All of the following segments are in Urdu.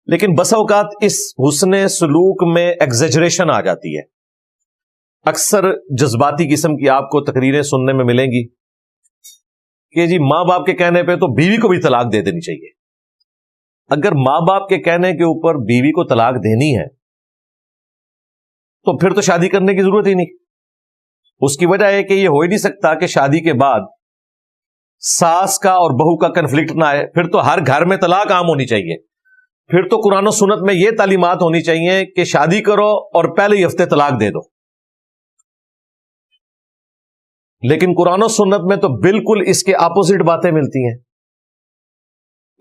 لیکن بسا اوقات اس حسن سلوک میں ایگزیجریشن آ جاتی ہے. اکثر جذباتی قسم کی آپ کو تقریریں سننے میں ملیں گی کہ جی ماں باپ کے کہنے پہ تو بیوی کو بھی طلاق دے دینی چاہیے. اگر ماں باپ کے کہنے کے اوپر بیوی کو طلاق دینی ہے تو پھر تو شادی کرنے کی ضرورت ہی نہیں. اس کی وجہ ہے کہ یہ ہو ہی نہیں سکتا کہ شادی کے بعد ساس کا اور بہو کا کنفلکٹ نہ آئے. پھر تو ہر گھر میں طلاق عام ہونی چاہیے. پھر تو قرآن و سنت میں یہ تعلیمات ہونی چاہیے کہ شادی کرو اور پہلے ہی ہفتے طلاق دے دو. لیکن قرآن و سنت میں تو بالکل اس کے اپوزٹ باتیں ملتی ہیں.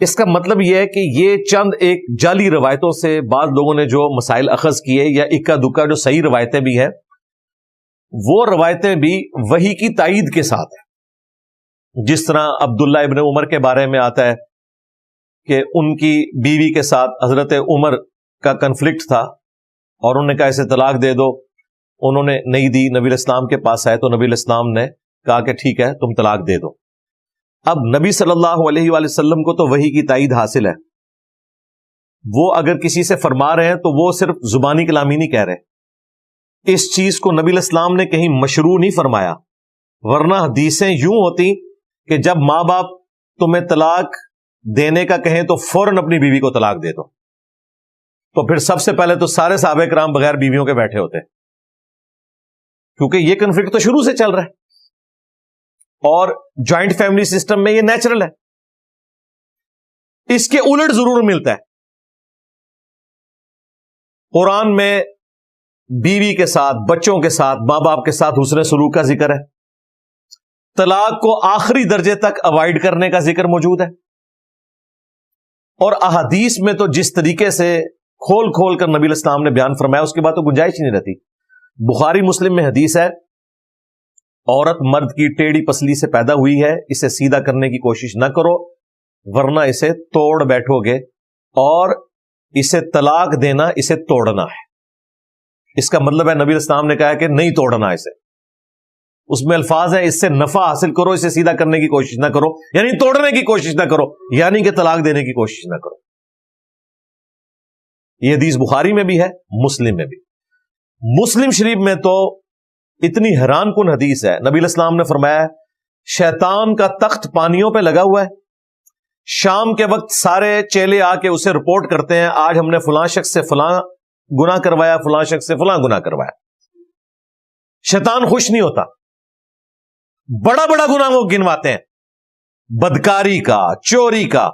اس کا مطلب یہ ہے کہ یہ چند ایک جعلی روایتوں سے بعض لوگوں نے جو مسائل اخذ کیے یا اکا دکا جو صحیح روایتیں بھی ہیں وہ روایتیں بھی وحی کی تائید کے ساتھ ہیں. جس طرح عبداللہ ابن عمر کے بارے میں آتا ہے کہ ان کی بیوی کے ساتھ حضرت عمر کا کنفلکٹ تھا اور انہوں نے کہا اسے طلاق دے دو. انہوں نے نہیں دی. نبی علیہ السلام کے پاس آئے تو نبی علیہ السلام نے کہا کہ ٹھیک ہے تم طلاق دے دو. اب نبی صلی اللہ علیہ وآلہ وسلم کو تو وحی کی تائید حاصل ہے. وہ اگر کسی سے فرما رہے ہیں تو وہ صرف زبانی کلامی نہیں کہہ رہے. اس چیز کو نبی علیہ السلام نے کہیں مشروع نہیں فرمایا. ورنہ حدیثیں یوں ہوتی کہ جب ماں باپ تمہیں طلاق دینے کا کہیں تو فوراً اپنی بیوی کو طلاق دے دو. تو پھر سب سے پہلے تو سارے صحابہ کرام بغیر بیویوں کے بیٹھے ہوتے کیونکہ یہ کنفلکٹ تو شروع سے چل رہا ہے اور جوائنٹ فیملی سسٹم میں یہ نیچرل ہے. اس کے الٹ ضرور ملتا ہے. قرآن میں بیوی کے ساتھ بچوں کے ساتھ ماں باپ کے ساتھ حسن سلوک کا ذکر ہے. طلاق کو آخری درجے تک اوائڈ کرنے کا ذکر موجود ہے. اور احادیث میں تو جس طریقے سے کھول کھول کر نبی علیہ السلام نے بیان فرمایا اس کے بعد تو گنجائش ہی نہیں رہتی. بخاری مسلم میں حدیث ہے عورت مرد کی ٹیڑھی پسلی سے پیدا ہوئی ہے, اسے سیدھا کرنے کی کوشش نہ کرو ورنہ اسے توڑ بیٹھو گے, اور اسے طلاق دینا اسے توڑنا ہے. اس کا مطلب ہے نبی علیہ السلام نے کہا کہ نہیں توڑنا اسے. اس میں الفاظ ہیں اس سے نفع حاصل کرو, اسے سیدھا کرنے کی کوشش نہ کرو, یعنی توڑنے کی کوشش نہ کرو, یعنی کہ طلاق دینے کی کوشش نہ کرو. یہ حدیث بخاری میں بھی ہے مسلم میں بھی. مسلم شریف میں تو اتنی حیران کن حدیث ہے. نبی علیہ السلام نے فرمایا شیطان کا تخت پانیوں پہ لگا ہوا ہے, شام کے وقت سارے چیلے آ کے اسے رپورٹ کرتے ہیں آج ہم نے فلاں شخص سے فلاں گناہ کروایا, فلاں شخص سے فلاں گناہ کروایا. شیطان خوش نہیں ہوتا, بڑا بڑا گناہ وہ گنواتے ہیں, بدکاری کا, چوری کا,